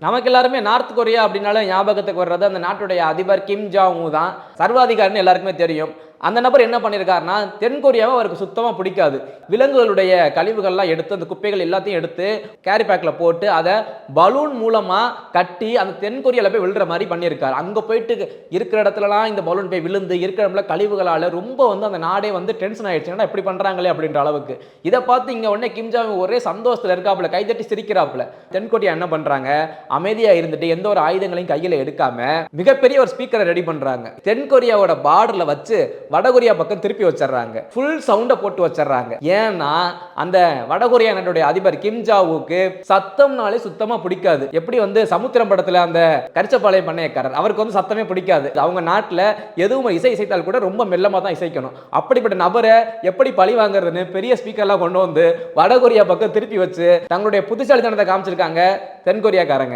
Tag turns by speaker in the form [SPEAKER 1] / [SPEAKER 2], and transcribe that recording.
[SPEAKER 1] நமக்கு எல்லாருமே north Korea அப்படின்னால ஞாபகத்துக்கு வர்றது அந்த நாட்டுடைய அதிபர் கிம் ஜாங் உன் தான். சர்வாதிகாரின்னு எல்லாருக்குமே தெரியும். அந்த நபர் என்ன பண்ணியிருக்காருன்னா, தென் கொரியாவை அவருக்கு சுத்தமாக பிடிக்காது. விலங்குகளுடைய கழிவுகள்லாம் எடுத்து அந்த குப்பைகள் எல்லாத்தையும் எடுத்து கேரி பேக்கில் போட்டு அதை பலூன் மூலமாக கட்டி அந்த தென் கொரியாவில் போய் விழுற மாதிரி பண்ணியிருக்காரு. அங்கே போயிட்டு இருக்கிற இடத்துலலாம் இந்த பலூன் போய் விழுந்து இருக்கிற இடத்துல கழிவுகளால் ரொம்ப அந்த நாடே டென்ஷன் ஆயிடுச்சு. ஏன்னா எப்படி பண்ணுறாங்களே அப்படின்ற அளவுக்கு. இதை பார்த்து இங்கே உடனே கிம் ஜாங் ஒரே சந்தோஷத்தில் இருக்காப்புல, கைதட்டி சிரிக்கிறாப்புல. தென் கொரியா என்ன பண்ணுறாங்க, அமைதியாக இருந்துட்டு எந்த ஒரு ஆயுதங்களையும் கையில் எடுக்காம மிகப்பெரிய ஒரு ஸ்பீக்கரை ரெடி பண்ணுறாங்க. தென் கொரியாவோட பார்டரில் வச்சு வடகொரியா பக்கம் திருப்பி வச்சிடறாங்க. ஃபுல் சவுண்டை போட்டு வச்சிடறாங்க. ஏன்னா அந்த வடகொரியா நாட்டுடைய அதிபர் கிம் ஜாவுக்கு சத்தம்னாலே சுத்தமா பிடிக்காது. எப்படி சமுத்திரம் படத்துல அந்த கரிச்சப்பாளையம் பண்ணையக்காரர், அவருக்கு சத்தமே பிடிக்காது. அவங்க நாட்டில் எதுவும் இசைத்தால் கூட ரொம்ப மெல்லமா தான் இசைக்கணும். அப்படிப்பட்ட நபரை எப்படி பழி வாங்குறதுன்னு பெரிய ஸ்பீக்கர்லாம் கொண்டு வடகொரியா பக்கம் திருப்பி வச்சு தங்களுடைய புத்திசாலித்தனத்தை காமிச்சிருக்காங்க தென் கொரியாக்காரங்க.